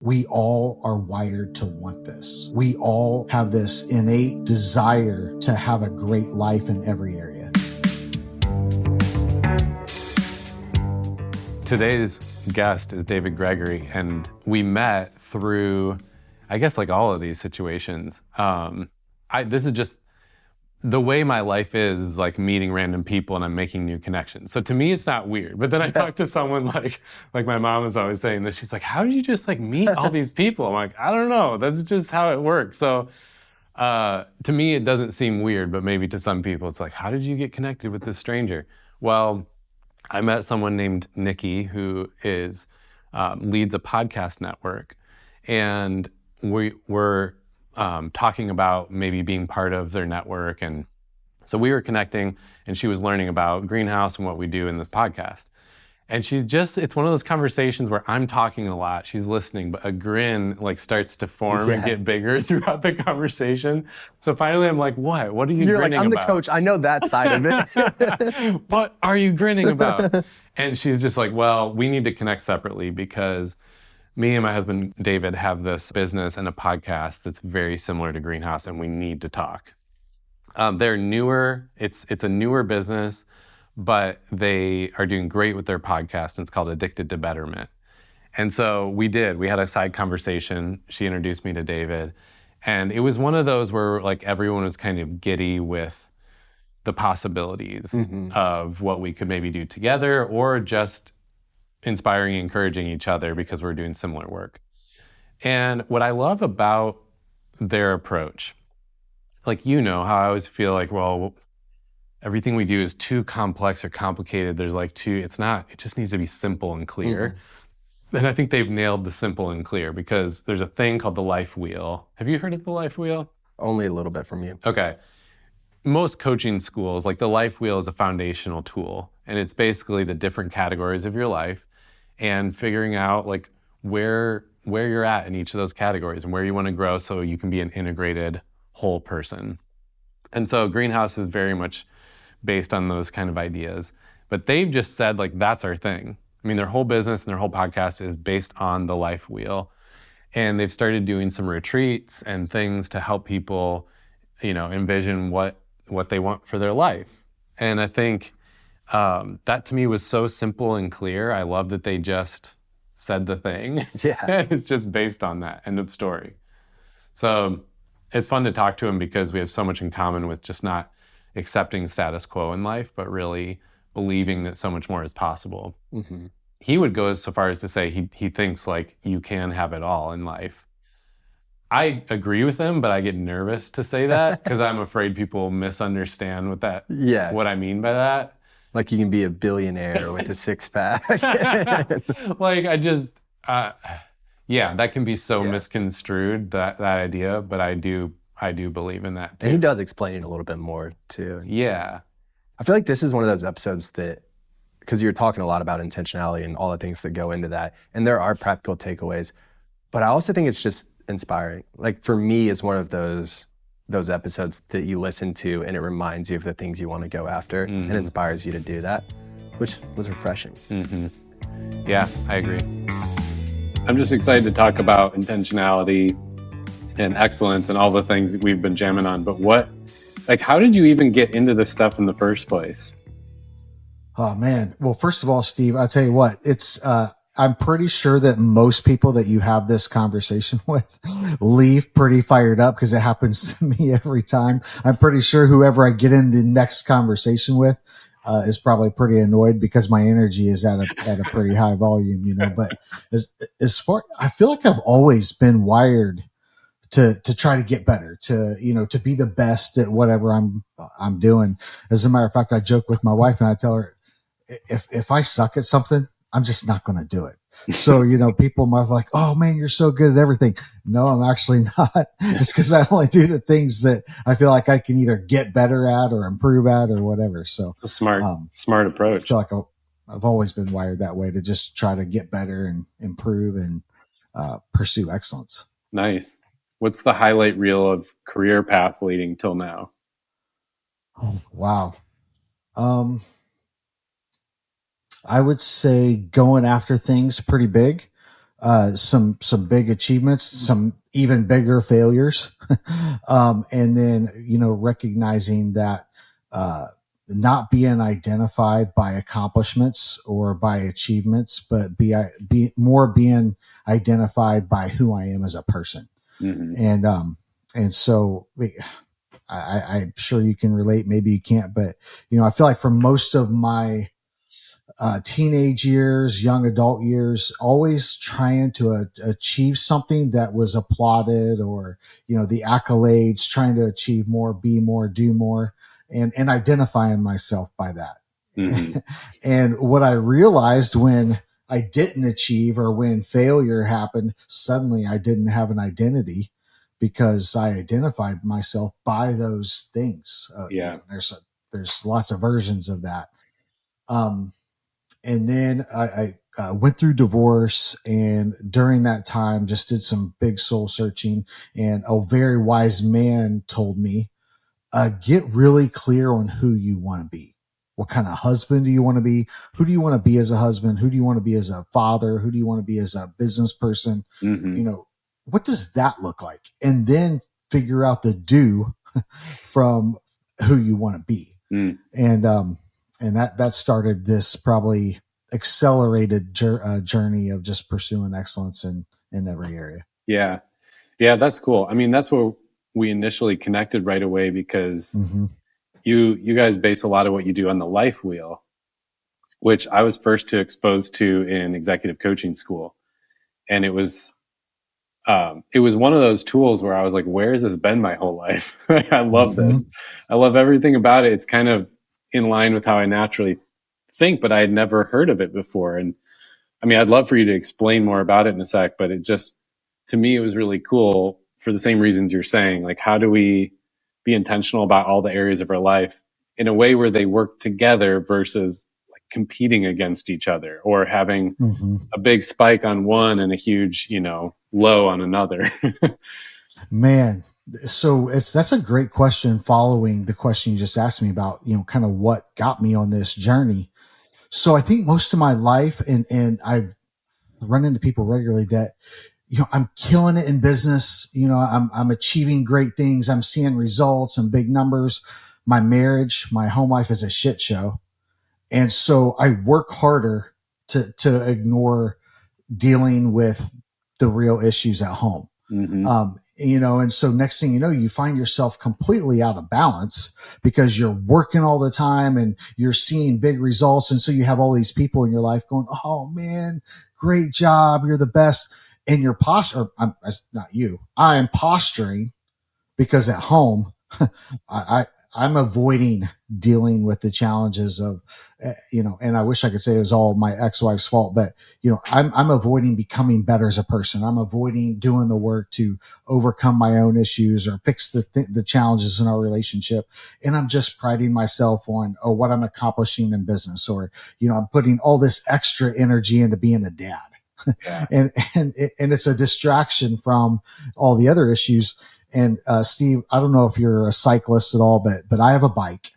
We all are wired to want this. We all have this innate desire to have a great life in every area. Today's guest is David Gregory, and we met through, I guess, like all of these situations. This is just the way my life is, like meeting random people and I'm making new connections. So to me, it's not weird. But then I talk to someone like my mom is always saying this. She's like, how did you just like meet all these people? I'm like, I don't know. That's just how it works. So to me, it doesn't seem weird, but maybe to some people, it's like, how did you get connected with this stranger? Well, I met someone named Nikki who is leads a podcast network, and we were talking about maybe being part of their network. And so we were connecting, and she was learning about Greenhouse and what we do in this podcast. And it's one of those conversations where I'm talking a lot, she's listening, but a grin like starts to form and get bigger throughout the conversation. So finally I'm like, what are you grinning about? You're like, I'm the coach, I know that side of it. What are you grinning about? And she's just like, well, we need to connect separately because me and my husband, David, have this business and a podcast that's very similar to Greenhouse, and we need to talk. They're newer. It's a newer business, but they are doing great with their podcast, and it's called Addicted to Betterment. And so we had a side conversation. She introduced me to David, and it was one of those where like everyone was kind of giddy with the possibilities of what we could maybe do together, or just inspiring and encouraging each other because we're doing similar work. And what I love about their approach, like, how I always feel like, well, everything we do is too complex or complicated. There's like it just needs to be simple and clear. And I think they've nailed the simple and clear because there's a thing called the life wheel. Have you heard of the life wheel? Only a little bit from you. Okay. Most coaching schools, like the life wheel is a foundational tool, and it's basically the different categories of your life and figuring out like where you're at in each of those categories and where you want to grow so you can be an integrated whole person. And so Greenhouse is very much based on those kind of ideas. But they've just said, like, that's our thing. I mean, their whole business and their whole podcast is based on the life wheel. And they've started doing some retreats and things to help people, envision what they want for their life. And I think that to me was so simple and clear. I love that they just said the thing. Yeah. It's just based on that. End of story. So it's fun to talk to him because we have so much in common with just not accepting status quo in life, but really believing that so much more is possible. He would go so far as to say he thinks like you can have it all in life. I agree with him, but I get nervous to say that because I'm afraid people misunderstand what I mean by that. Like you can be a billionaire with a six-pack. Like that can be so misconstrued, that idea, but I do believe in that too. And he does explain it a little bit more too. Yeah. I feel like this is one of those episodes that, because you're talking a lot about intentionality and all the things that go into that, and there are practical takeaways, but I also think it's just inspiring. Like for me, it's one of those episodes that you listen to and it reminds you of the things you want to go after and inspires you to do that, which was refreshing. Yeah, I agree. I'm just excited to talk about intentionality and excellence and all the things that we've been jamming on. But how did you even get into this stuff in the first place? Oh man. Well, first of all, Steve, I'll tell you what, I'm pretty sure that most people that you have this conversation with leave pretty fired up because it happens to me every time. I'm pretty sure whoever I get in the next conversation with is probably pretty annoyed because my energy is at a pretty high volume, But I feel like I've always been wired to try to get better, to be the best at whatever I'm doing. As a matter of fact, I joke with my wife and I tell her, if I suck at something, I'm just not going to do it. So, people might be like, oh man, you're so good at everything. No, I'm actually not. It's because I only do the things that I feel like I can either get better at or improve at or whatever. So it's a smart approach. I feel like I've always been wired that way to just try to get better and improve and pursue excellence. Nice. What's the highlight reel of career path leading till now? Oh, wow. I would say going after things pretty big. some big achievements, some even bigger failures. And then, recognizing that, not being identified by accomplishments or by achievements, but be more being identified by who I am as a person. Mm-hmm. And so I'm sure you can relate. Maybe you can't, but I feel like for most of my teenage years, young adult years, always trying to achieve something that was applauded, or the accolades, trying to achieve more, be more, do more, and identifying myself by that. Mm-hmm. And what I realized when I didn't achieve, or when failure happened, suddenly I didn't have an identity, because I identified myself by those things. Yeah. There's lots of versions of that. And then I went through divorce, and during that time just did some big soul searching, and a very wise man told me, get really clear on who you want to be. What kind of husband do you want to be? Who do you want to be as a husband? Who do you want to be as a father? Who do you want to be as a business person? Mm-hmm. What does that look like? And then figure out the do from who you want to be. Mm. And that started this probably accelerated journey of just pursuing excellence in every area. Yeah. Yeah, that's cool. I mean, that's where we initially connected right away, because Mm-hmm. you guys base a lot of what you do on the life wheel, which I was first to expose to in executive coaching school. And it was one of those tools where I was like, where has this been my whole life? I love Mm-hmm. this. I love everything about it. It's kind of in line with how I naturally think, but I had never heard of it before. And I mean, I'd love for you to explain more about it in a sec, but it just, to me, it was really cool for the same reasons you're saying. Like, how do we be intentional about all the areas of our life in a way where they work together versus like competing against each other, or having Mm-hmm. a big spike on one and a huge, low on another? Man, so that's a great question, following the question you just asked me about, kind of what got me on this journey. So I think most of my life, and I've run into people regularly that, I'm killing it in business. I'm achieving great things. I'm seeing results and big numbers. My marriage, my home life is a shit show. And so I work harder to ignore dealing with the real issues at home. Mm-hmm. And so next thing you know, you find yourself completely out of balance, because you're working all the time and you're seeing big results. And so you have all these people in your life going, oh man, great job. You're the best. And your posture, not you, I am posturing, because at home, I'm avoiding dealing with the challenges of, and I wish I could say it was all my ex-wife's fault, but I'm avoiding becoming better as a person. I'm avoiding doing the work to overcome my own issues or fix the challenges in our relationship. And I'm just priding myself on, what I'm accomplishing in business, or, I'm putting all this extra energy into being a dad. Yeah. and it's a distraction from all the other issues. And Steve, I don't know if you're a cyclist at all, but I have a bike,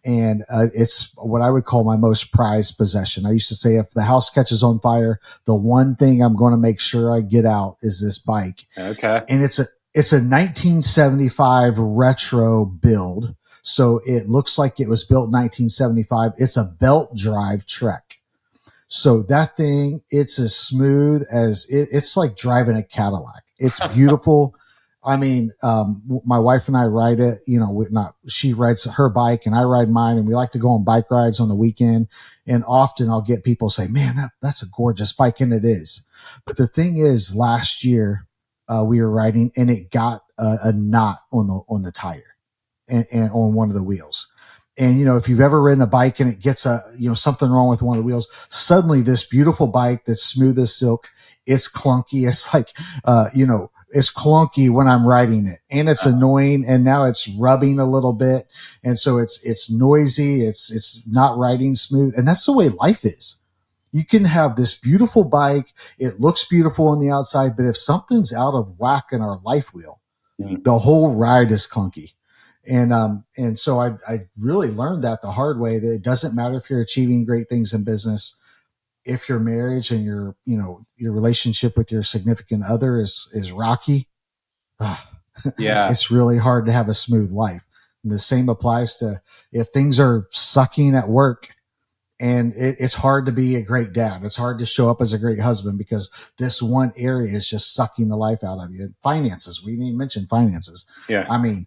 and it's what I would call my most prized possession. I used to say, if the house catches on fire, the one thing I'm going to make sure I get out is this bike. Okay. And it's a 1975 retro build, so it looks like it was built in 1975. It's a belt drive Trek. So that thing, it's as smooth as it's like driving a Cadillac. It's beautiful. I mean, my wife and I ride it, she rides her bike and I ride mine, and we like to go on bike rides on the weekend. And often I'll get people say, man, that's a gorgeous bike. And it is. But the thing is, last year, we were riding, and it got a knot on the tire and on one of the wheels. And, if you've ever ridden a bike and it gets something wrong with one of the wheels, suddenly this beautiful bike that's smooth as silk, it's clunky. It's like, it's clunky when I'm riding it, and it's annoying. And now it's rubbing a little bit. And so it's noisy. It's not riding smooth. And that's the way life is. You can have this beautiful bike. It looks beautiful on the outside, but if something's out of whack in our life wheel, the whole ride is clunky. And so I really learned that the hard way, that it doesn't matter if you're achieving great things in business. if your marriage and your relationship with your significant other is rocky, Yeah. it's really hard to have a smooth life. And the same applies to if things are sucking at work, and it's hard to be a great dad. It's hard to show up as a great husband because this one area is just sucking the life out of you. Finances. We didn't even mention finances. Yeah. I mean,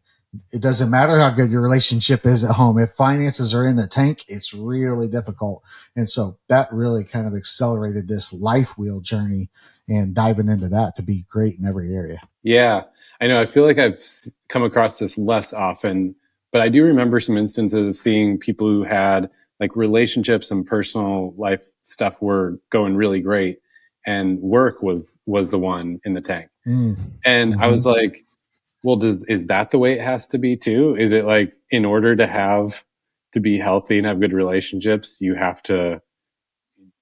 it doesn't matter how good your relationship is at home. If finances are in the tank, it's really difficult. And so that really kind of accelerated this life wheel journey and diving into that to be great in every area. Yeah. I know. I feel like I've come across this less often, but I do remember some instances of seeing people who had like relationships and personal life stuff were going really great, and work was the one in the tank. And I was like, well, is that the way it has to be too? Is it like in order to be healthy and have good relationships, you have to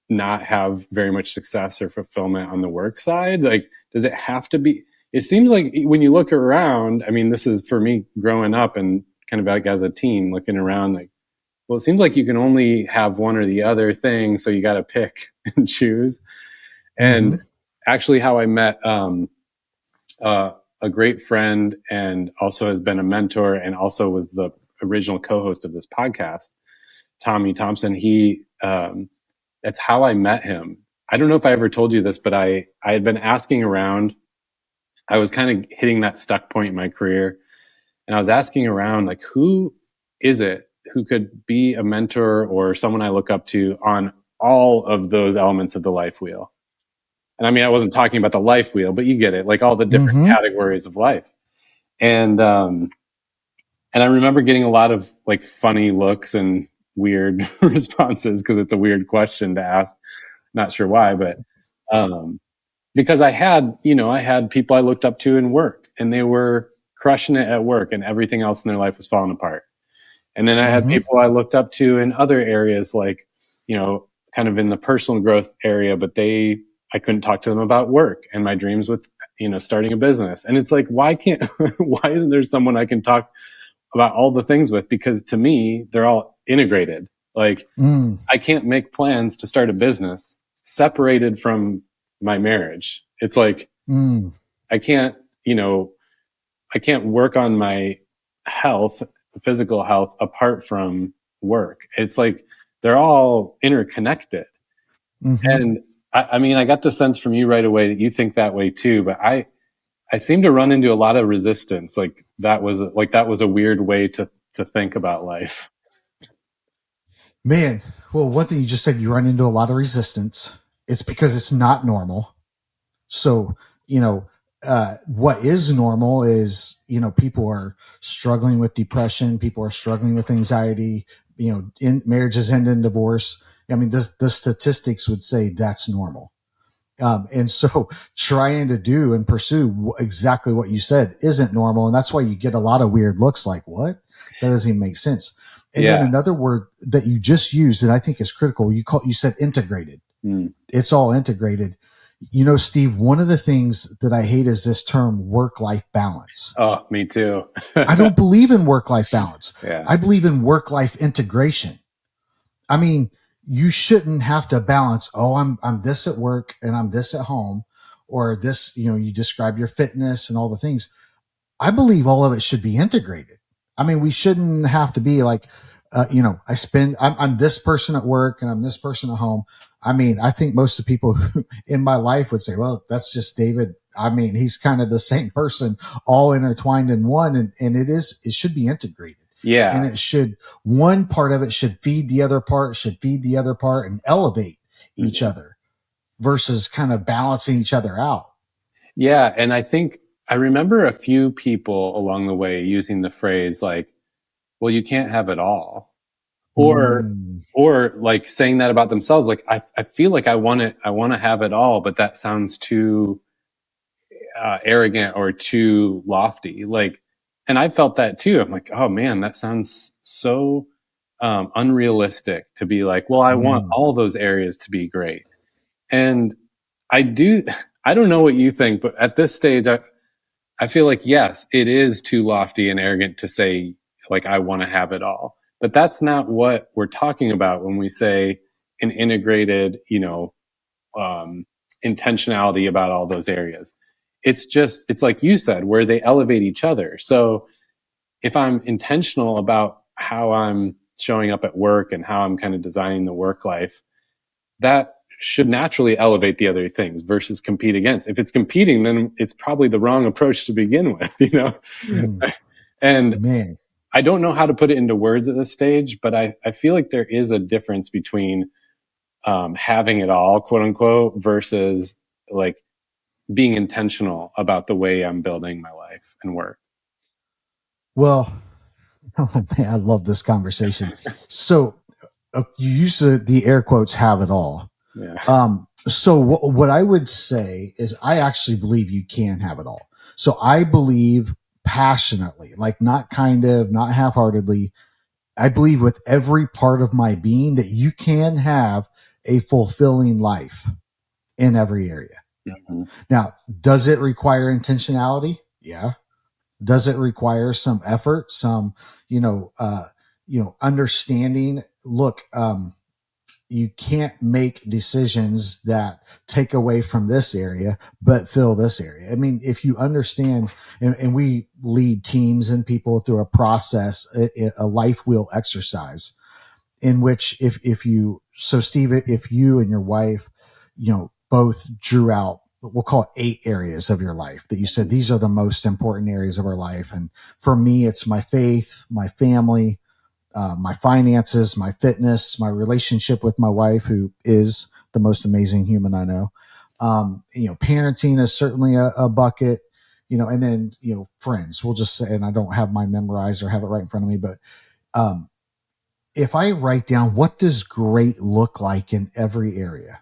not have very much success or fulfillment on the work side? Like, does it have to be? It seems like when you look around, I mean, this is for me growing up and kind of like as a teen looking around, like, well, it seems like you can only have one or the other thing. So you got to pick and choose. And actually how I met a great friend and also has been a mentor and also was the original co-host of this podcast, Tommy Thompson, that's how I met him. I don't know if I ever told you this, but I had been asking around. I was kind of hitting that stuck point in my career. And I was asking around, like, who is it who could be a mentor or someone I look up to on all of those elements of the life wheel? And I mean, I wasn't talking about the life wheel, but you get it, like all the different categories of life. And I remember getting a lot of like funny looks and weird responses because it's a weird question to ask. Not sure why, but because I had people I looked up to in work and they were crushing it at work and everything else in their life was falling apart. And then I had people I looked up to in other areas, like, kind of in the personal growth area, but I couldn't talk to them about work and my dreams with, starting a business. And it's like, why isn't there someone I can talk about all the things with? Because to me, they're all integrated. Like I can't make plans to start a business separated from my marriage. It's like, I can't work on my health, physical health apart from work. It's like, they're all interconnected. And I mean, I got the sense from you right away that you think that way too, but I seem to run into a lot of resistance. Like that was a weird way to think about life. Man, well, one thing you just said, you run into a lot of resistance. It's because it's not normal. So, what is normal is, people are struggling with depression. People are struggling with anxiety, marriages end in divorce. I mean, the statistics would say that's normal. And so trying to do and pursue exactly what you said isn't normal. And that's why you get a lot of weird looks like, what? That doesn't even make sense. And then another word that you just used, and I think is critical, you said integrated. It's all integrated. Steve, one of the things that I hate is this term work-life balance. Oh, me too. I don't believe in work-life balance. Yeah. I believe in work-life integration. I mean, you shouldn't have to balance, I'm this at work and I'm this at home, or this, you describe your fitness and all the things. I believe all of it should be integrated. I mean, we shouldn't have to be like, I'm this person at work and I'm this person at home. I mean, I think most of the people in my life would say, well, that's just David. I mean, he's kind of the same person, all intertwined in one. And it should be integrated. Yeah. And one part of it should feed the other part, and elevate each other versus kind of balancing each other out. Yeah. And I think I remember a few people along the way using the phrase like, well, you can't have it all. Or like saying that about themselves. Like, I feel like I want to have it all, but that sounds too arrogant or too lofty. Like, and I felt that too. I'm like, oh man, that sounds so unrealistic to be like, well, I want all those areas to be great. And I don't know what you think, but at this stage, I feel like, yes, it is too lofty and arrogant to say like, I want to have it all. But that's not what we're talking about when we say an integrated, intentionality about all those areas. It's like you said, where they elevate each other. So if I'm intentional about how I'm showing up at work and how I'm kind of designing the work life, that should naturally elevate the other things versus compete against. If it's competing, then it's probably the wrong approach to begin with, And Man. I don't know how to put it into words at this stage, but I feel like there is a difference between having it all, quote unquote, versus like being intentional about the way I'm building my life and work. Well, oh man, I love this conversation. So you use the air quotes "have it all." Yeah. So what I would say is I actually believe you can have it all. So I believe passionately, like not kind of, not half-heartedly. I believe with every part of my being that you can have a fulfilling life in every area. Mm-hmm. Now, does it require intentionality? Yeah. Does it require some effort, some, understanding? Look, you can't make decisions that take away from this area, but fill this area. I mean, if you understand, and we lead teams and people through a process, a life wheel exercise in which so Steve, if you and your wife, both drew out, we'll call it 8 areas of your life that you said, these are the most important areas of our life. And for me, it's my faith, my family, my finances, my fitness, my relationship with my wife, who is the most amazing human I know. Parenting is certainly a bucket, and then, friends, we'll just say, and I don't have mine memorized or have it right in front of me, but, if I write down what does great look like in every area.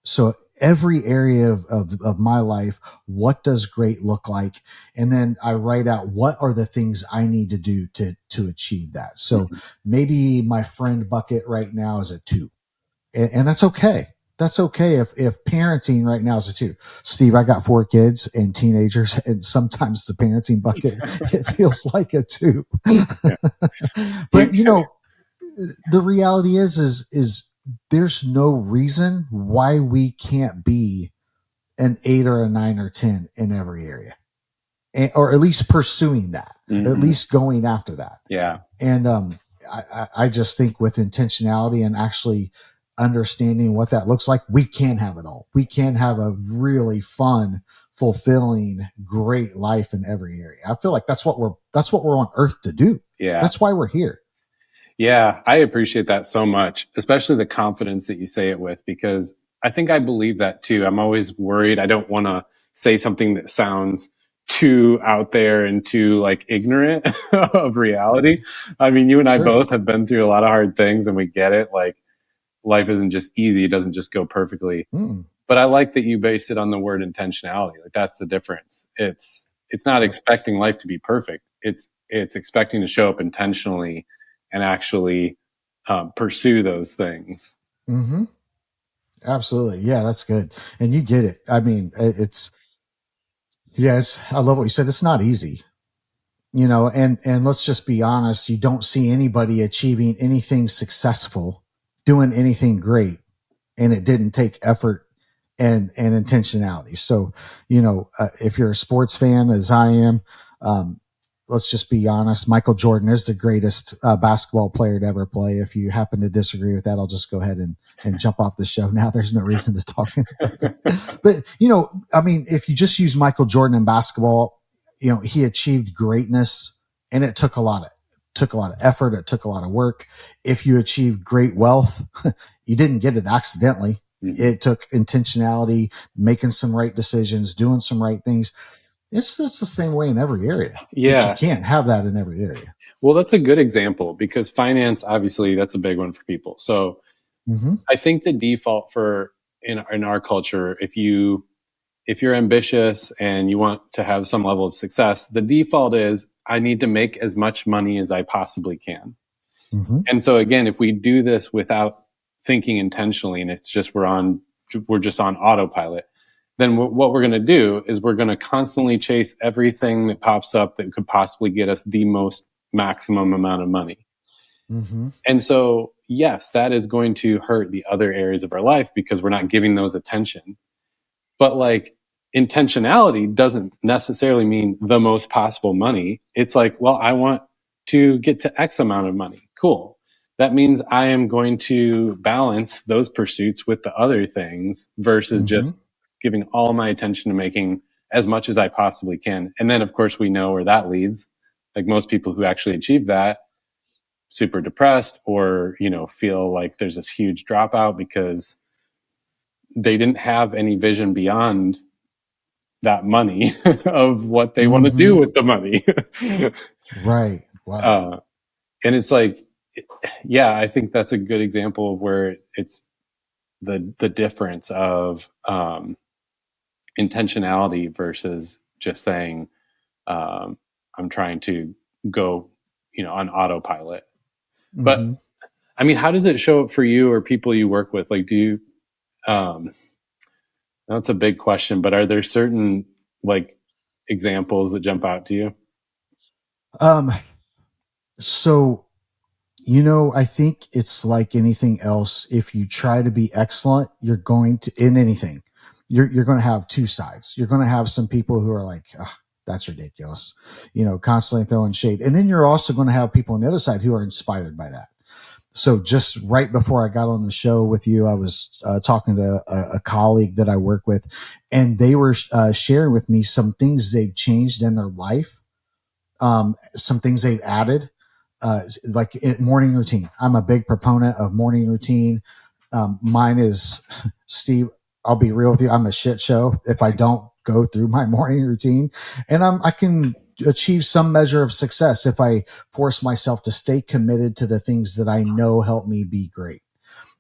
So every area of my life, what does great look like? And then I write out what are the things I need to do to achieve that. So maybe my friend bucket right now is a 2, and that's okay. That's okay if parenting right now is a 2. Steve, I got 4 kids and teenagers, and sometimes the parenting bucket, it feels like a 2. Yeah. But the reality is there's no reason why we can't be an 8 or a 9 or 10 in every area, or at least pursuing that, at least going after that. Yeah. And I just think with intentionality and actually understanding what that looks like, we can have it all. We can have a really fun, fulfilling, great life in every area. I feel like that's what we're on earth to do. Yeah. That's why we're here. Yeah, I appreciate that so much, especially the confidence that you say it with, because I think I believe that too. I'm always worried. I don't want to say something that sounds too out there and too like ignorant of reality. I mean, you and I both have been through a lot of hard things, and we get it. Like, life isn't just easy. It doesn't just go perfectly. But I like that you base it on the word intentionality. Like, that's the difference. It's not expecting life to be perfect. It's expecting to show up intentionally and actually pursue those things. Mm-hmm. Absolutely. Yeah, that's good. And you get it. I mean, I love what you said. It's not easy, and let's just be honest. You don't see anybody achieving anything successful, doing anything great, and it didn't take effort and intentionality. So, if you're a sports fan, as I am, let's just be honest. Michael Jordan is the greatest basketball player to ever play. If you happen to disagree with that, I'll just go ahead and jump off the show now. There's no reason to talk. But, I mean, if you just use Michael Jordan in basketball, he achieved greatness, and it took a lot of effort. It took a lot of work. If you achieved great wealth, you didn't get it accidentally. It took intentionality, making some right decisions, doing some right things. It's the same way in every area. Yeah. But you can't have that in every area. Well, that's a good example, because finance, obviously, that's a big one for people. So I think the default in our culture, if you're ambitious and you want to have some level of success, the default is, I need to make as much money as I possibly can. And so again, if we do this without thinking intentionally, and it's just we're just on autopilot, then what we're going to do is we're going to constantly chase everything that pops up that could possibly get us the most maximum amount of money. Mm-hmm. And so, yes, that is going to hurt the other areas of our life because we're not giving those attention. But like intentionality doesn't necessarily mean the most possible money. It's like, well, I want to get to X amount of money. Cool. That means I am going to balance those pursuits with the other things versus Mm-hmm. just giving all my attention to making as much as I possibly can. And then, of course, we know where that leads. Like most people who actually achieve that, super depressed or, feel like there's this huge dropout because they didn't have any vision beyond that money of what they want to do Mm-hmm. with the money. Right. Wow. And it's like, yeah, I think that's a good example of where it's the difference of intentionality versus just saying, I'm trying to go, on autopilot. But Mm-hmm. I mean, how does it show up for you or people you work with? Like, do you, that's a big question, but are there certain like examples that jump out to you? So, I think it's like anything else. If you try to be excellent, you're going to, in anything, you're going to have two sides. You're going to have some people who are like, "Ah, that's ridiculous, constantly throwing shade. And then you're also going to have people on the other side who are inspired by that. So just right before I got on the show with you, I was talking to a colleague that I work with, and they were sharing with me some things they've changed in their life, some things they've added, like morning routine. I'm a big proponent of morning routine. Mine is, Steve, I'll be real with you. I'm a shit show if I don't go through my morning routine, and I can achieve some measure of success if I force myself to stay committed to the things that I know help me be great.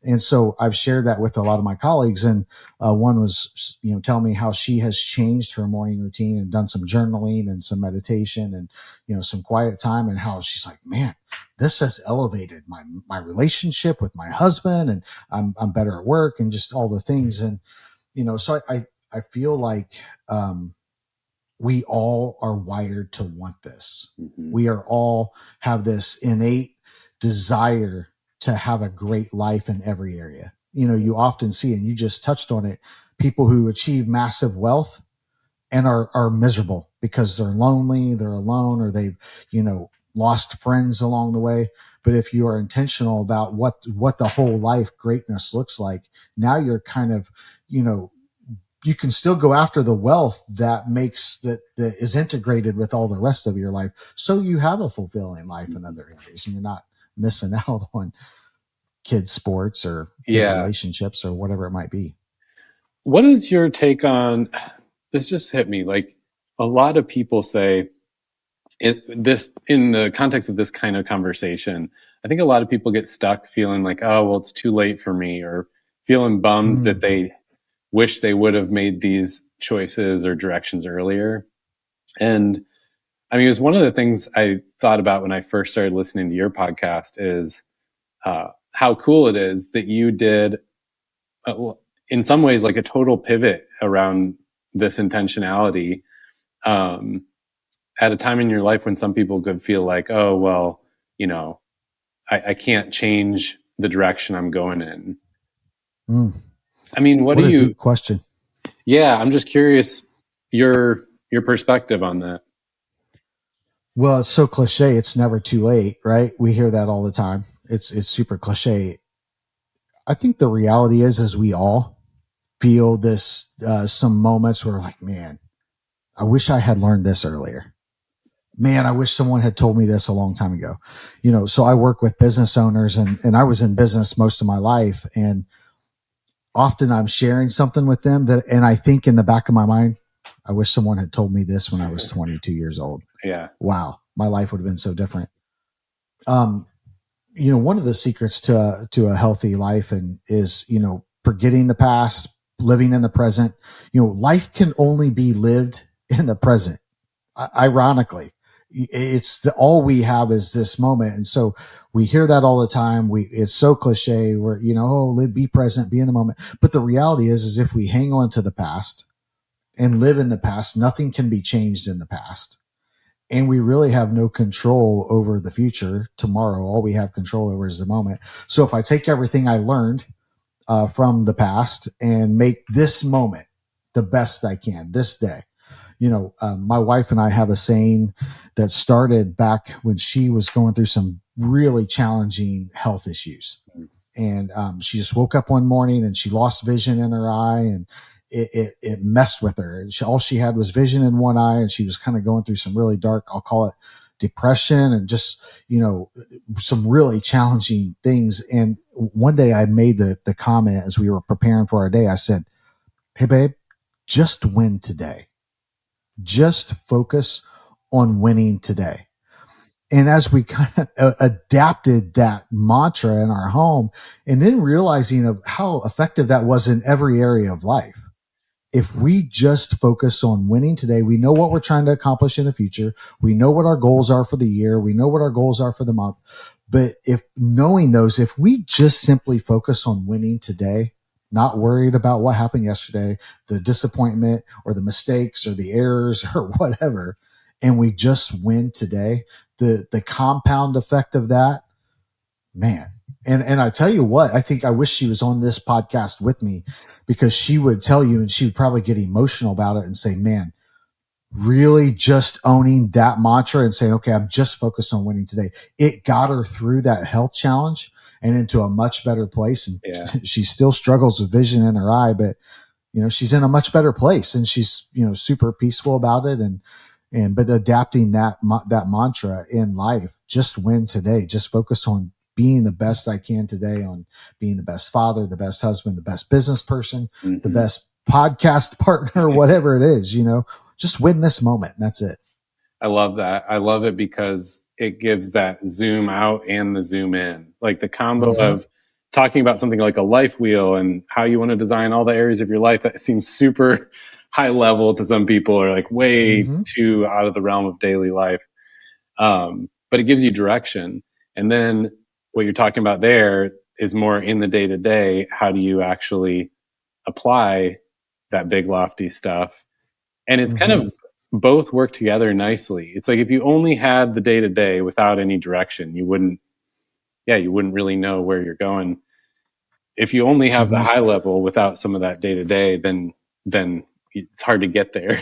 And so I've shared that with a lot of my colleagues, and one was, telling me how she has changed her morning routine and done some journaling and some meditation and, some quiet time, and how she's like, man, this has elevated my relationship with my husband, and I'm better at work and just all the things. And, so I feel like, we all are wired to want this. Mm-hmm. We are all have this innate desire to have a great life in every area. You often see, and you just touched on it, people who achieve massive wealth and are miserable because they're lonely, they're alone, or they've, lost friends along the way. But if you are intentional about what the whole life greatness looks like, now you're kind of, you can still go after the wealth that makes that is integrated with all the rest of your life. So you have a fulfilling life in other areas, and you're not missing out on kids' sports or relationships or whatever it might be. What is your take on this? Just hit me. Like a lot of people say this in the context of this kind of conversation, I think a lot of people get stuck feeling like, oh, well, it's too late for me, or feeling bummed that they wish they would have made these choices or directions earlier. And I mean, it was one of the things I thought about when I first started listening to your podcast is how cool it is that you did, in some ways, like a total pivot around this intentionality at a time in your life when some people could feel like, oh, well, I can't change the direction I'm going in. I mean, what do you? Deep question. Yeah, I'm just curious your perspective on that. Well, it's so cliche. It's never too late, right? We hear that all the time. It's super cliche. I think the reality is we all feel this. Some moments where we're like, man, I wish I had learned this earlier. Man, I wish someone had told me this a long time ago. So I work with business owners, and I was in business most of my life, and often I'm sharing something with them and I think in the back of my mind, I wish someone had told me this when I was 22 years old. Yeah. Wow. My life would have been so different. One of the secrets to a healthy life is, forgetting the past, living in the present. Life can only be lived in the present. Ironically, it's all we have is this moment. And so we hear that all the time. It's so cliche where, be present, be in the moment. But the reality is if we hang on to the past and live in the past, nothing can be changed in the past. and we really have no control over the future tomorrow. All we have control over is the moment. So if I take everything I learned from the past and make this moment the best I can this day. My wife and I have a saying that started back when she was going through some really challenging health issues. And she just woke up one morning and she lost vision in her eye, and it messed with her. And all she had was vision in one eye, and she was kind of going through some really dark, I'll call it depression, and just, some really challenging things. And one day I made the comment as we were preparing for our day. I said, "Hey babe, just win today. Just focus on winning today." And as we kind of adapted that mantra in our home, and then realizing of how effective that was in every area of life. If we just focus on winning today, we know what we're trying to accomplish in the future. We know what our goals are for the year. We know what our goals are for the month. But if we just simply focus on winning today, not worried about what happened yesterday, the disappointment or the mistakes or the errors or whatever, and we just win today, the compound effect of that, man. And I tell you what, I wish she was on this podcast with me, because she would tell you, and she would probably get emotional about it and say, man, really just owning that mantra and saying, okay, I'm just focused on winning today. It got her through that health challenge and into a much better place. And she still struggles with vision in her eye, but she's in a much better place, and she's, super peaceful about it. But adapting that mantra in life, just win today, just focus on being the best I can today, on being the best father, the best husband, the best business person, the best podcast partner, whatever it is, just win this moment. And that's it. I love that. I love it because it gives that zoom out and the zoom in, like the combo of talking about something like a life wheel and how you want to design all the areas of your life. That seems super high level to some people, or like way too out of the realm of daily life. But it gives you direction. And then what you're talking about there is more in the day to day. How do you actually apply that big lofty stuff? And it's kind of both work together nicely. It's like if you only had the day to day without any direction, you wouldn't really know where you're going. If you only have the high level without some of that day to day, then it's hard to get there.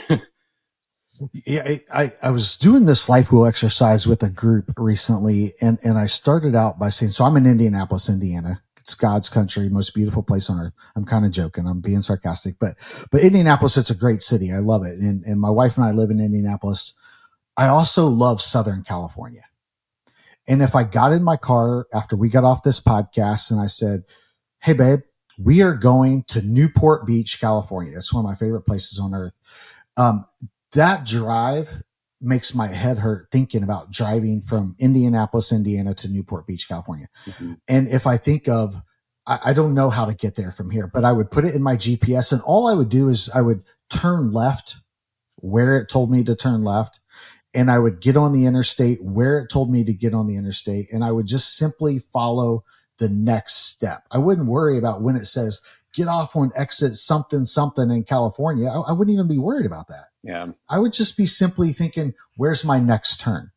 Yeah, I was doing this life wheel exercise with a group recently, and I started out by saying, so I'm in Indianapolis, Indiana. It's God's country, most beautiful place on earth. I'm kind of joking. I'm being sarcastic, but Indianapolis, it's a great city. I love it. And my wife and I live in Indianapolis. I also love Southern California. And if I got in my car after we got off this podcast and I said, hey babe, we are going to Newport Beach, California. It's one of my favorite places on earth. That drive makes my head hurt thinking about driving from Indianapolis, Indiana to Newport Beach, California. And if I think of, I don't know how to get there from here, but I would put it in my GPS, and all I would do is I would turn left where it told me to turn left, and I would get on the interstate where it told me to get on the interstate, and I would just simply follow the next step. I wouldn't worry about when it says get off on exit something in California. I wouldn't even be worried about that. Yeah. I would just be simply thinking, where's my next turn?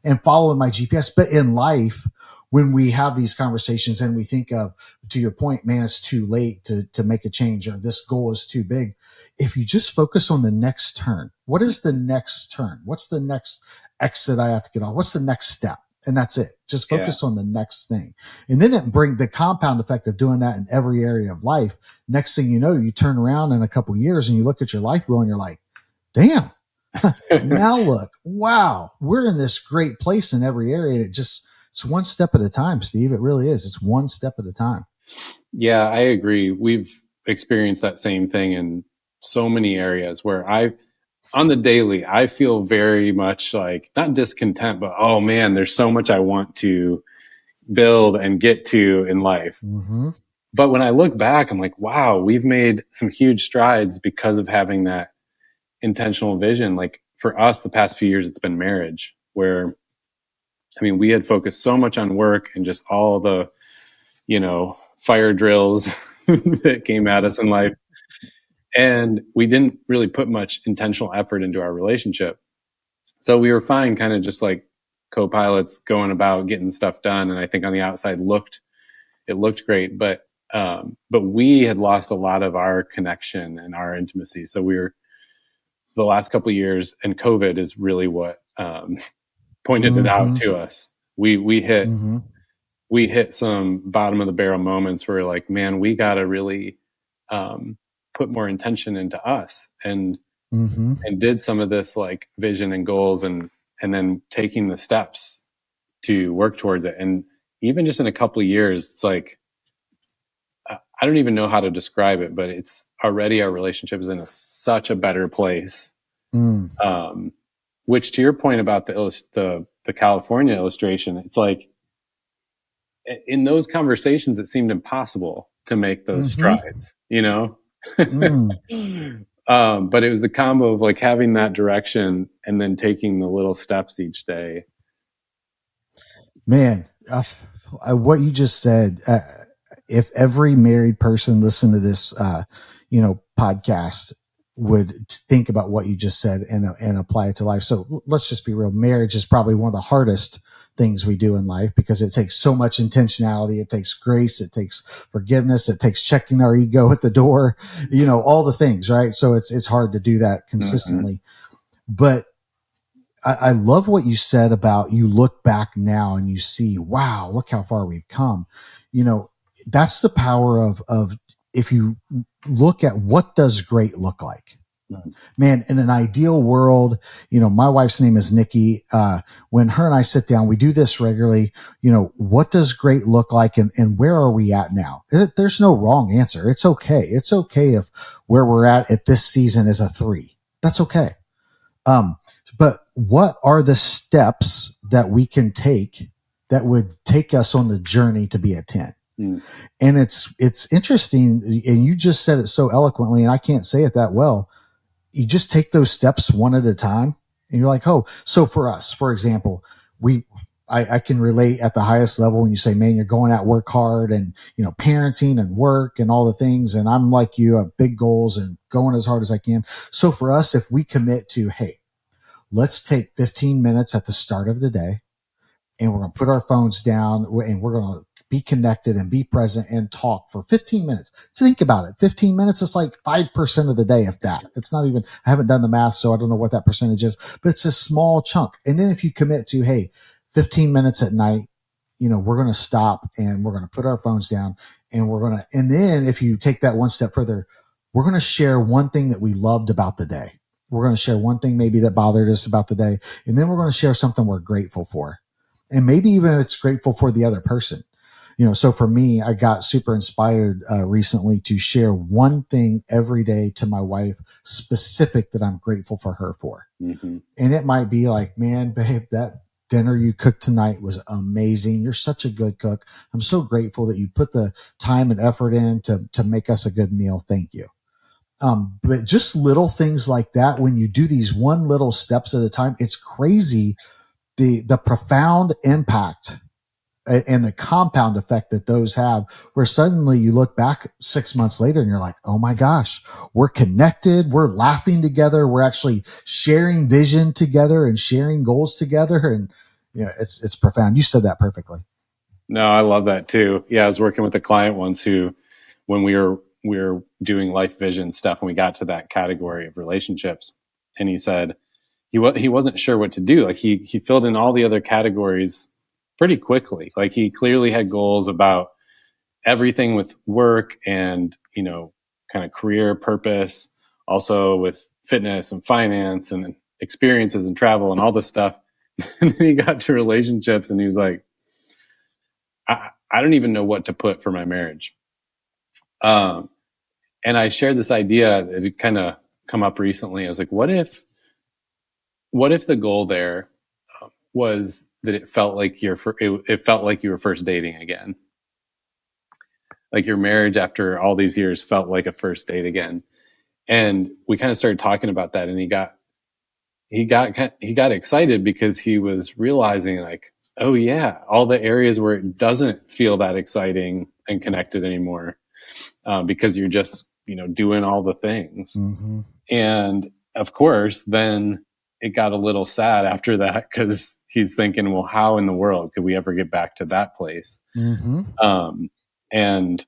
And following my GPS. But in life, when we have these conversations and we think of, to your point, man, it's too late to make a change, or this goal is too big. If you just focus on the next turn, what is the next turn? What's the next exit I have to get on? What's the next step? And that's it. Just focus on the next thing. And then it bring the compound effect of doing that in every area of life. Next thing you know, you turn around in a couple of years and you look at your life wheel and you're like, damn, now look, wow, we're in this great place in every area. It's one step at a time, Steve. It really is. It's one step at a time. Yeah, I agree. We've experienced that same thing in so many areas where on the daily, I feel very much like not discontent, but oh man, there's so much I want to build and get to in life. But when I look back, I'm like, wow, we've made some huge strides because of having that intentional vision. Like for us, the past few years, it's been marriage, where, I mean, we had focused so much on work and just all the, fire drills that came at us in life. And we didn't really put much intentional effort into our relationship. So we were fine, kind of just like co-pilots going about getting stuff done. And I think on the outside it looked great, but we had lost a lot of our connection and our intimacy. So we were, the last couple of years, and COVID is really what pointed it out to us. We hit some bottom of the barrel moments where we're like, man, we got to really put more intention into us, and did some of this like vision and goals, and then taking the steps to work towards it. And even just in a couple of years, it's like, I don't even know how to describe it, but it's already, our relationship is in such a better place. Which, to your point about the California illustration, it's like in those conversations, it seemed impossible to make those strides, you know? But it was the combo of like having that direction and then taking the little steps each day. Man, what you just said, if every married person listened to this, podcast, would think about what you just said and apply it to life. So let's just be real. Marriage is probably one of the hardest things we do in life because it takes so much intentionality. It takes grace. It takes forgiveness. It takes checking our ego at the door, all the things, right? So it's hard to do that consistently. But I love what you said about, you look back now and you see, wow, look how far we've come. That's the power of if you look at what does great look like. Man, in an ideal world, my wife's name is Nikki. When her and I sit down, we do this regularly. What does great look like, and where are we at now? There's no wrong answer. It's okay. It's okay if where we're at this season is a 3. That's okay. But what are the steps that we can take that would take us on the journey to be a 10? And it's interesting, and you just said it so eloquently, and I can't say it that well. You just take those steps one at a time, and you're like, oh, so for us, for example, I can relate at the highest level when you say, man, you're going out, work hard, and parenting and work and all the things, and I'm like you, have big goals and going as hard as I can. So for us, if we commit to, hey, let's take 15 minutes at the start of the day, and we're going to put our phones down, and we're going to be connected and be present and talk for 15 minutes. So think about it. 15 minutes is like 5% of the day, if that. It's not even, I haven't done the math, so I don't know what that percentage is, but it's a small chunk. And then if you commit to, hey, 15 minutes at night, we're going to stop and we're going to put our phones down, and and then if you take that one step further, we're going to share one thing that we loved about the day. We're going to share one thing maybe that bothered us about the day. And then we're going to share something we're grateful for. And maybe even if it's grateful for the other person. So for me, I got super inspired recently to share one thing every day to my wife, specific, that I'm grateful for her for. And it might be like, man, babe, that dinner you cooked tonight was amazing. You're such a good cook. I'm so grateful that you put the time and effort in to make us a good meal. Thank you. But just little things like that, when you do these one little steps at a time, it's crazy the profound impact and the compound effect that those have, where suddenly you look back 6 months later and you're like, oh my gosh, we're connected. We're laughing together. We're actually sharing vision together and sharing goals together. And it's profound. You said that perfectly. No, I love that too. Yeah. I was working with a client once who, when we were doing life vision stuff, and we got to that category of relationships, and he said he wasn't sure what to do. Like he filled in all the other categories pretty quickly. Like he clearly had goals about everything with work and, kind of career purpose, also with fitness and finance and experiences and travel and all this stuff. And then he got to relationships and he was like, I don't even know what to put for my marriage. And I shared this idea that had kind of come up recently. I was like, what if the goal there was that it felt like you were first dating again? Like your marriage after all these years felt like a first date again. And we kind of started talking about that, and he got excited because he was realizing like, oh yeah, all the areas where it doesn't feel that exciting and connected anymore, because you're just, doing all the things. And of course, then it got a little sad after that, because he's thinking, well, how in the world could we ever get back to that place? And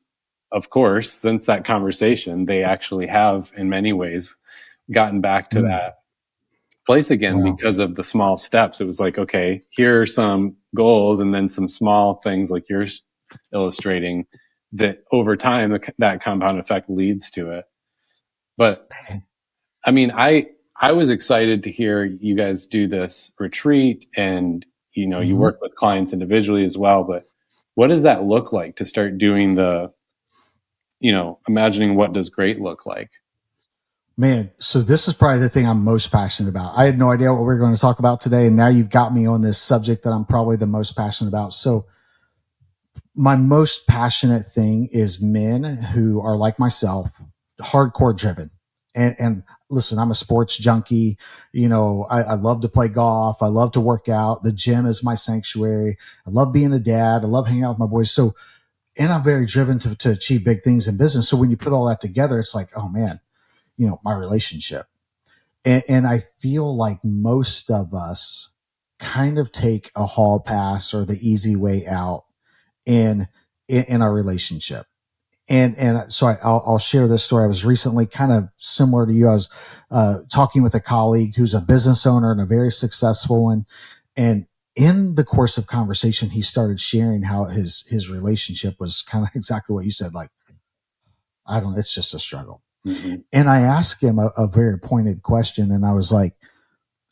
of course, since that conversation, they actually have in many ways gotten back to that place again because of the small steps. It was like, okay, here are some goals, and then some small things like you're illustrating, that over time that compound effect leads to it. But I mean, I was excited to hear you guys do this retreat, and you work with clients individually as well. But what does that look like to start doing imagining what does great look like? Man, so this is probably the thing I'm most passionate about. I had no idea what we were going to talk about today, and now you've got me on this subject that I'm probably the most passionate about. So my most passionate thing is men who are like myself, hardcore driven. And listen, I'm a sports junkie. I love to play golf. I love to work out. The gym is my sanctuary. I love being a dad. I love hanging out with my boys. So, and I'm very driven to achieve big things in business. So when you put all that together, it's like, oh man, my relationship. And I feel like most of us kind of take a hall pass or the easy way out in our relationship. And so I'll share this story. I was recently kind of similar to you. I was talking with a colleague who's a business owner and a very successful one. And in the course of conversation, he started sharing how his relationship was kind of exactly what you said. Like, it's just a struggle. And I asked him a very pointed question. And I was like,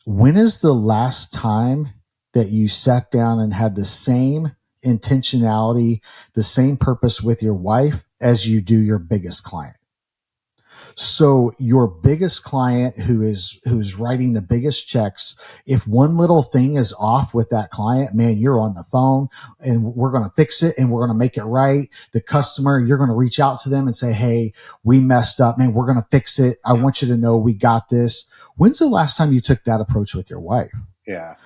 when is the last time that you sat down and had the same intentionality, the same purpose with your wife as you do your biggest client? So your biggest client who's writing the biggest checks, if one little thing is off with that client, man, you're on the phone and we're going to fix it and we're going to make it right. The customer, you're going to reach out to them and say, hey, we messed up, man. We're going to fix it. I want you to know we got this. When's the last time you took that approach with your wife? Yeah.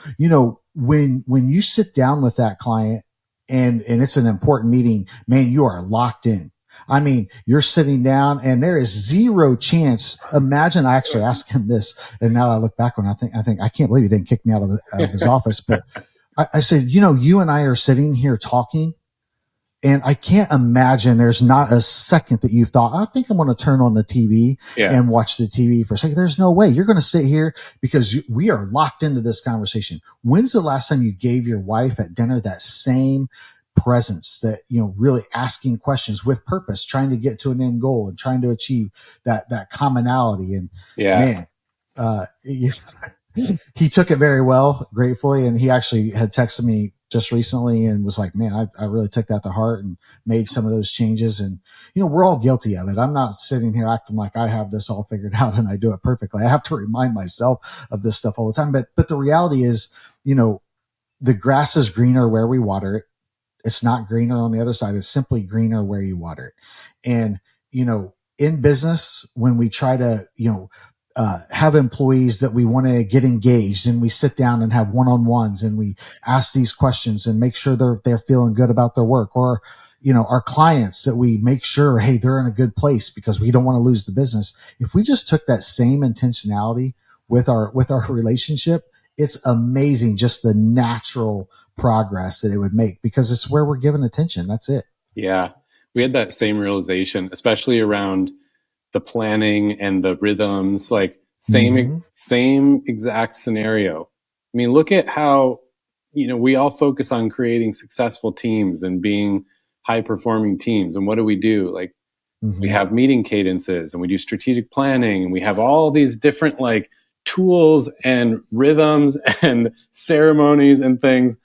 When you sit down with that client and it's an important meeting, man, you are locked in. I mean, you're sitting down and there is zero chance. Imagine, I actually asked him this, and now I look back when I think I can't believe he didn't kick me out of his office. But I said, you and I are sitting here talking, and I can't imagine there's not a second that you've thought, I think I'm going to turn on the TV and watch the TV for a second. There's no way. You're going to sit here because we are locked into this conversation. When's the last time you gave your wife at dinner that same presence, that really asking questions with purpose, trying to get to an end goal and trying to achieve that commonality? And man, he took it very well, gratefully, and he actually had texted me just recently and was like, man, I really took that to heart and made some of those changes. And we're all guilty of it. I'm not sitting here acting like I have this all figured out and I do it perfectly. I have to remind myself of this stuff all the time. But the reality is, the grass is greener where we water it. It's not greener on the other side. It's simply greener where you water it. And, in business, when we try to, have employees that we want to get engaged, and we sit down and have one-on-ones and we ask these questions and make sure they're feeling good about their work, or, our clients, that we make sure, hey, they're in a good place because we don't want to lose the business. If we just took that same intentionality with our relationship, it's amazing just the natural progress that it would make, because it's where we're giving attention. That's it. Yeah. We had that same realization, especially around the planning and the rhythms, like same exact scenario. I mean, look at how, we all focus on creating successful teams and being high performing teams. And what do? Like, we have meeting cadences and we do strategic planning, and we have all these different tools and rhythms and ceremonies and things,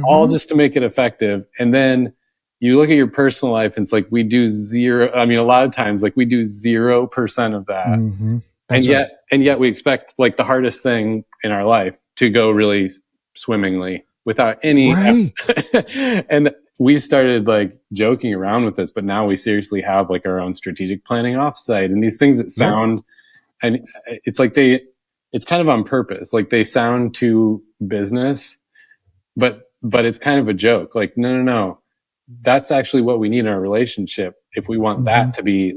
all just to make it effective. And then you look at your personal life and it's like we do zero. I mean, a lot of times we do 0% of that. And yet we expect the hardest thing in our life to go really swimmingly without any effort. And we started joking around with this, but now we seriously have our own strategic planning offsite and these things that sound, and it's it's kind of on purpose. They sound too business, but it's kind of a joke. No. That's actually what we need in our relationship if we want that to be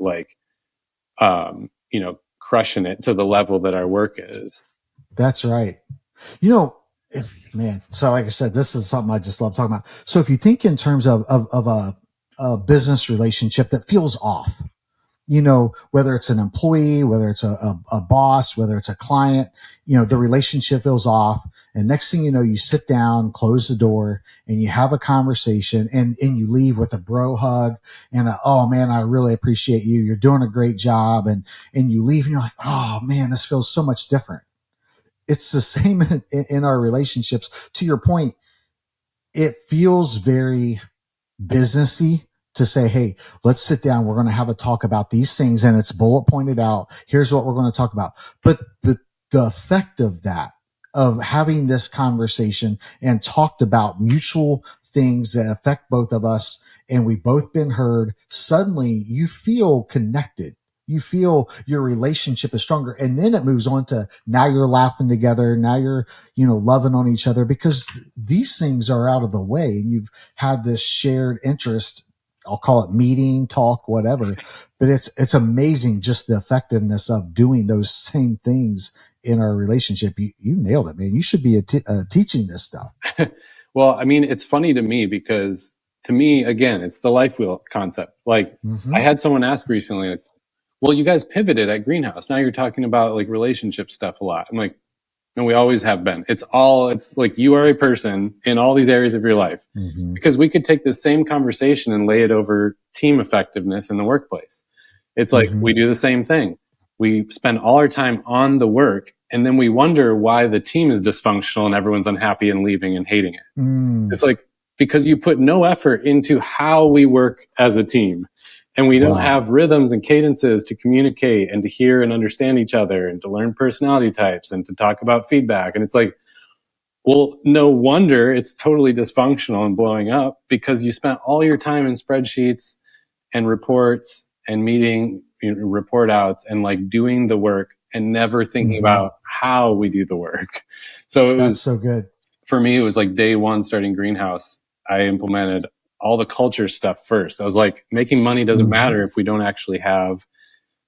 crushing it to the level that our work is. That's right. You know, man. So like I said, this is something I just love talking about. So if you think in terms of a business relationship that feels off, whether it's an employee, whether it's a boss, whether it's a client, the relationship feels off. And next thing you know, you sit down, close the door, and you have a conversation, and you leave with a bro hug and oh man, I really appreciate you. You're doing a great job. And you leave and you're like, oh man, this feels so much different. It's the same in our relationships. To your point, it feels very businessy to say, hey, let's sit down. We're going to have a talk about these things. And it's bullet pointed out. Here's what we're going to talk about. But the effect of that, of having this conversation and talked about mutual things that affect both of us, and we've both been heard, suddenly you feel connected. You feel your relationship is stronger. And then it moves on to now you're laughing together. Now you're, loving on each other because these things are out of the way and you've had this shared interest. I'll call it meeting, talk, whatever, but it's amazing just the effectiveness of doing those same things in our relationship. You nailed it, man. You should be teaching this stuff. Well, I mean, it's funny to me because to me, again, it's the life wheel concept. Like I had someone ask recently, like, well, you guys pivoted at Greenhouse. Now you're talking about like relationship stuff a lot. I'm like, no, we always have been. It's like you are a person in all these areas of your life because we could take the same conversation and lay it over team effectiveness in the workplace. It's like we do the same thing. We spend all our time on the work and then we wonder why the team is dysfunctional and everyone's unhappy and leaving and hating it. It's like, because you put no effort into how we work as a team. And we don't have rhythms and cadences to communicate and to hear and understand each other and to learn personality types and to talk about feedback. And it's like, well, no wonder it's totally dysfunctional and blowing up because you spent all your time in spreadsheets and reports and meeting report outs and like doing the work and never thinking about how we do the work. So That's so good. For me, it was like day one starting Greenhouse. I implemented all the culture stuff first. I was like, making money doesn't matter if we don't actually have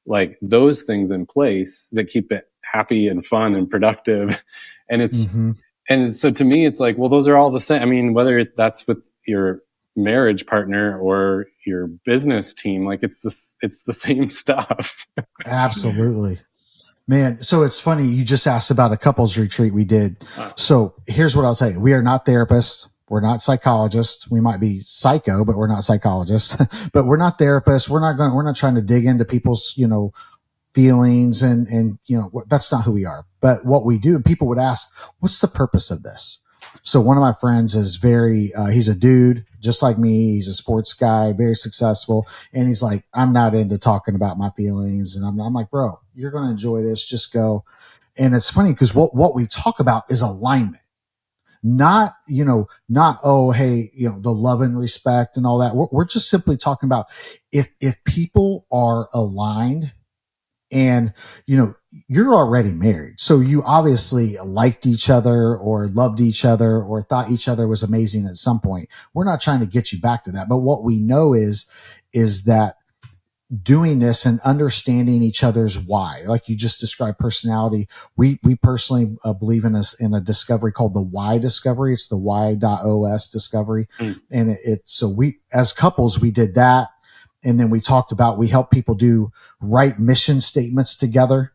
like those things in place that keep it happy and fun and productive. And it's, and so to me, it's like, well, those are all the same. I mean, whether that's with your marriage partner or your business team, like it's the same stuff. Absolutely. Man, so it's funny. You just asked about a couples retreat we did. So here's what I'll tell you. We are not therapists. We're not psychologists. We might be psycho, but we're not psychologists. But we're not therapists. We're not trying to dig into people's, feelings and that's not who we are. But what we do, people would ask, what's the purpose of this? So one of my friends is he's a dude just like me. He's a sports guy, very successful. And he's like, I'm not into talking about my feelings. And I'm like, bro, you're going to enjoy this. Just go. And it's funny because what we talk about is alignment. Not, oh, hey, the love and respect and all that. We're just simply talking about if people are aligned and, you're already married. So you obviously liked each other or loved each other or thought each other was amazing at some point. We're not trying to get you back to that. But what we know is that doing this and understanding each other's why, like you just described personality. We personally believe in a discovery called the why discovery. It's the why.os discovery. And so we, as couples, we did that. And then we talked about, we help people write mission statements together,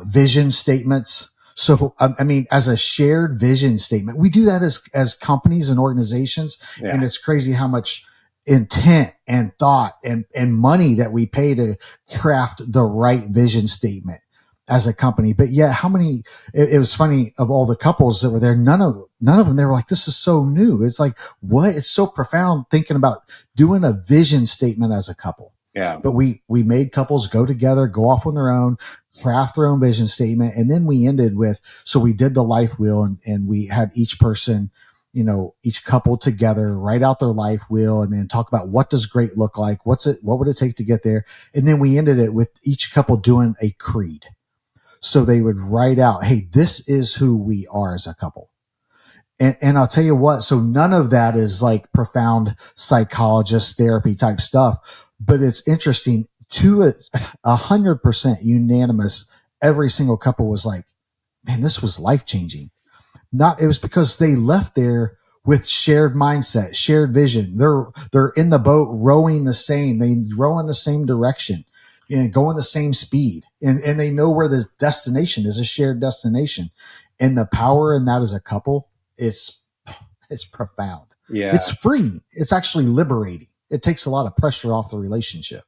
vision statements. So, I mean, as a shared vision statement, we do that as companies and organizations. Yeah. And it's crazy how much intent and thought and money that we pay to craft the right vision statement as a company. But yeah, it was funny, of all the couples that were there, none of them, they were like, this is so new. It's like, what? It's so profound thinking about doing a vision statement as a couple. Yeah. But we made couples go together, go off on their own, craft their own vision statement. And then we ended with, so we did the life wheel and we had each person, each couple together, write out their life wheel and then talk about what does great look like? What would it take to get there? And then we ended it with each couple doing a creed. So they would write out, hey, this is who we are as a couple. And I'll tell you what, so none of that is like profound psychologist therapy type stuff, but it's interesting. 100% unanimous. Every single couple was like, man, this was life-changing. It was because they left there with shared mindset, shared vision. They're in the boat rowing the same. They row in the same direction, going the same speed. And they know where the destination is, a shared destination. And the power in that as a couple, it's profound. Yeah. It's free. It's actually liberating. It takes a lot of pressure off the relationship.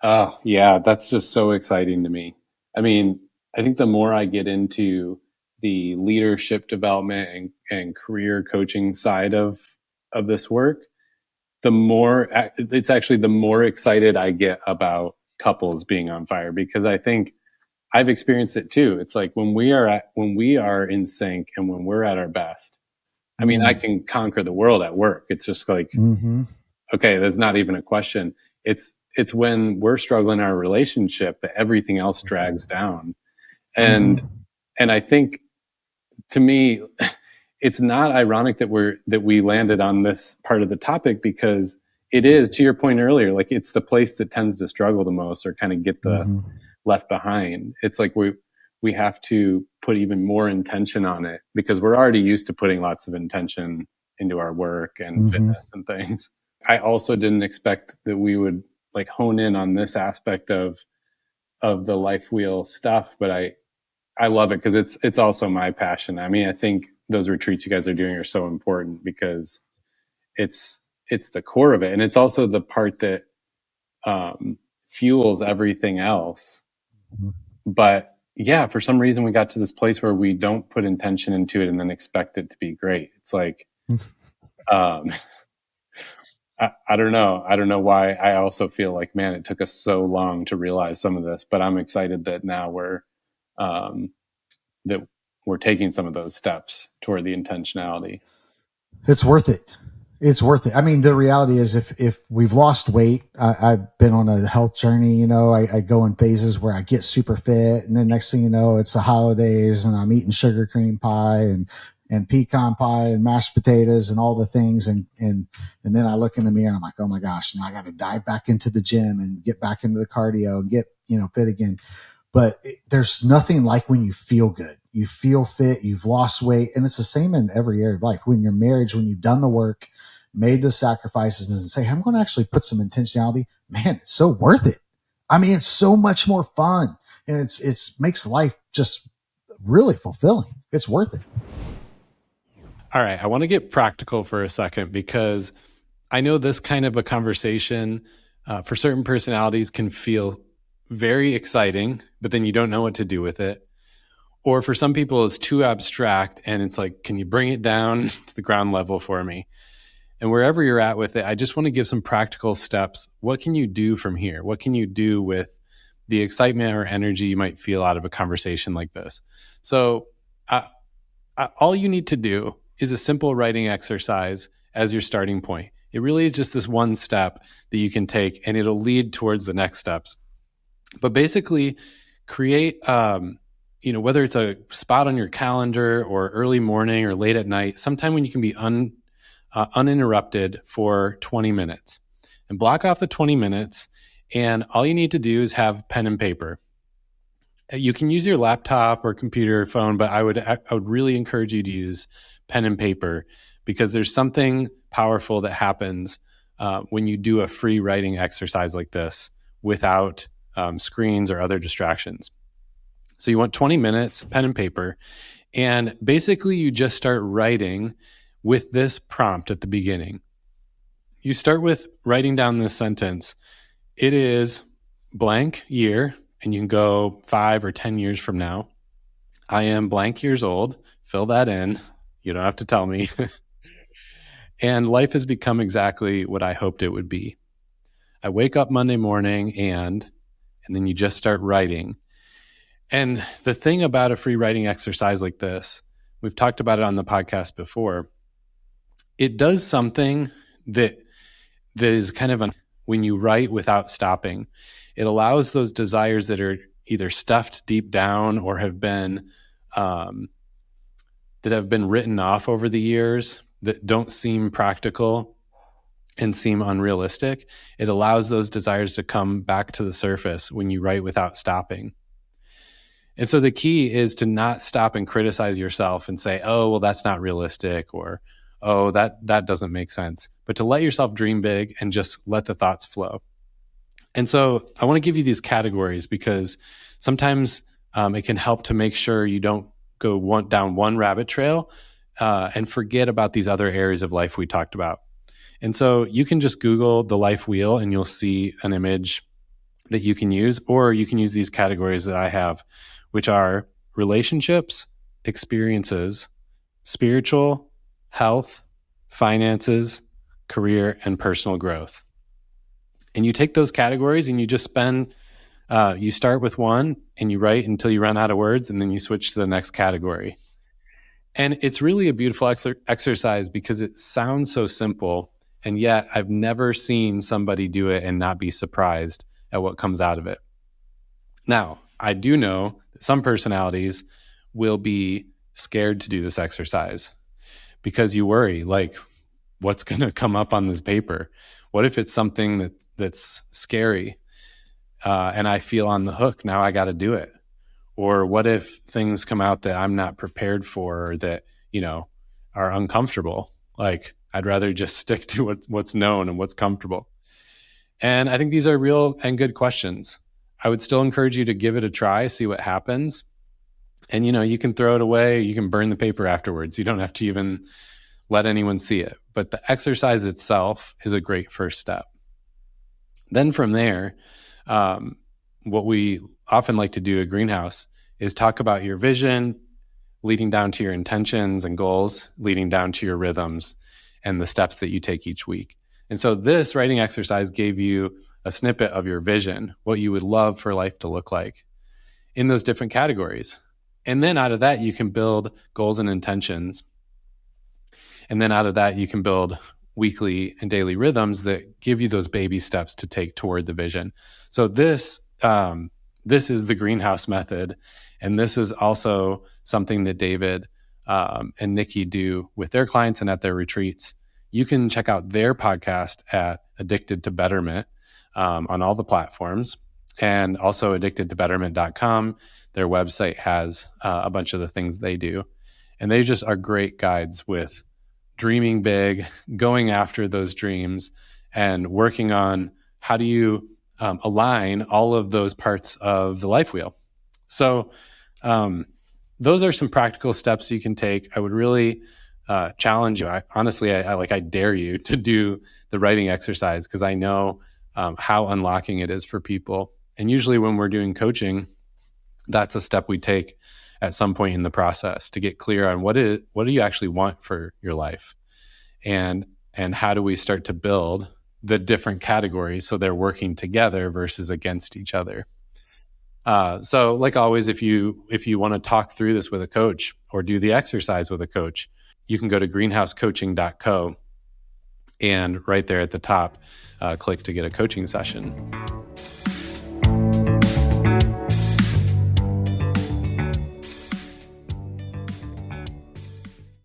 Oh, yeah. That's just so exciting to me. I mean, I think the more I get into the leadership development and career coaching side of this work, the more excited I get about couples being on fire, because I think I've experienced it too. It's like when we are in sync and when we're at our best, I mean, I can conquer the world at work. It's just like, okay, that's not even a question. It's when we're struggling in our relationship that everything else drags down. And I think, to me, it's not ironic that we landed on this part of the topic, because it is, to your point earlier, like it's the place that tends to struggle the most or kind of get the left behind. It's like we have to put even more intention on it, because we're already used to putting lots of intention into our work and fitness and things. I also didn't expect that we would like hone in on this aspect of the life wheel stuff, but I love it because it's also my passion. I mean, I think those retreats you guys are doing are so important because it's the core of it, and it's also the part that fuels everything else. But yeah, for some reason we got to this place where we don't put intention into it and then expect it to be great. It's like, I don't know. I don't know why. I also feel like, man, it took us so long to realize some of this, but I'm excited that now we're taking some of those steps toward the intentionality. It's worth it. It's worth it. I mean, the reality is if we've lost weight, I've been on a health journey, I go in phases where I get super fit, and then next thing you know, it's the holidays and I'm eating sugar cream pie and pecan pie and mashed potatoes and all the things. And then I look in the mirror and I'm like, oh my gosh, now I got to dive back into the gym and get back into the cardio and get, fit again. But there's nothing like when you feel good, you feel fit, you've lost weight. And it's the same in every area of life. When you're married, when you've done the work, made the sacrifices, and say, I'm going to actually put some intentionality, man, it's so worth it. I mean, it's so much more fun, and it's makes life just really fulfilling. It's worth it. All right. I want to get practical for a second, because I know this kind of a conversation for certain personalities can feel very exciting, but then you don't know what to do with it. Or for some people, it's too abstract and it's like, can you bring it down to the ground level for me? And wherever you're at with it, I just want to give some practical steps. What can you do from here? What can you do with the excitement or energy you might feel out of a conversation like this? So all you need to do is a simple writing exercise as your starting point. It really is just this one step that you can take, and it'll lead towards the next steps. But basically, create, whether it's a spot on your calendar or early morning or late at night, sometime when you can be uninterrupted for 20 minutes, and block off the 20 minutes. And all you need to do is have pen and paper. You can use your laptop or computer or phone, but I would really encourage you to use pen and paper, because there's something powerful that happens when you do a free writing exercise like this without screens or other distractions. So you want 20 minutes, pen and paper, and basically you just start writing with this prompt at the beginning. You start with writing down this sentence. It is blank year, and you can go 5 or 10 years from now. I am blank years old. Fill that in. You don't have to tell me. And life has become exactly what I hoped it would be. I wake up Monday morning and then you just start writing. And the thing about a free writing exercise like this, we've talked about it on the podcast before, it does something that is kind of when you write without stopping, it allows those desires that are either stuffed deep down or have been written off over the years, that don't seem practical and seem unrealistic. It allows those desires to come back to the surface when you write without stopping. And so the key is to not stop and criticize yourself and say, oh, well, that's not realistic, or, oh, that doesn't make sense. But to let yourself dream big and just let the thoughts flow. And so I want to give you these categories because sometimes it can help to make sure you don't go down one rabbit trail and forget about these other areas of life we talked about. And so you can just Google the life wheel and you'll see an image that you can use, or you can use these categories that I have, which are relationships, experiences, spiritual, health, finances, career, and personal growth. And you take those categories and you just you start with one and you write until you run out of words, and then you switch to the next category. And it's really a beautiful exercise because it sounds so simple, and yet I've never seen somebody do it and not be surprised at what comes out of it. Now, I do know that some personalities will be scared to do this exercise because you worry, like, what's going to come up on this paper? What if it's something that's scary and I feel on the hook? Now I got to do it. Or what if things come out that I'm not prepared for, or that, are uncomfortable? Like, I'd rather just stick to what's known and what's comfortable. And I think these are real and good questions. I would still encourage you to give it a try, see what happens. And, you can throw it away. You can burn the paper afterwards. You don't have to even let anyone see it. But the exercise itself is a great first step. Then from there, what we often like to do at Greenhouse is talk about your vision, leading down to your intentions and goals, leading down to your rhythms and the steps that you take each week. And so this writing exercise gave you a snippet of your vision, what you would love for life to look like in those different categories. And then out of that, you can build goals and intentions. And then out of that, you can build weekly and daily rhythms that give you those baby steps to take toward the vision. So this is the Greenhouse method. And this is also something that David and Nikki do with their clients and at their retreats. You can check out their podcast at Addicted to Betterment on all the platforms, and also addictedtobetterment.com. Their website has a bunch of the things they do. And they just are great guides with dreaming big, going after those dreams, and working on how do you align all of those parts of the life wheel. So those are some practical steps you can take. I would really challenge you. I dare you to do the writing exercise, because I know how unlocking it is for people. And usually when we're doing coaching, that's a step we take at some point in the process to get clear on what do you actually want for your life, and how do we start to build the different categories so they're working together versus against each other. So like always, if you want to talk through this with a coach or do the exercise with a coach, you can go to greenhousecoaching.co, and right there at the top, click to get a coaching session.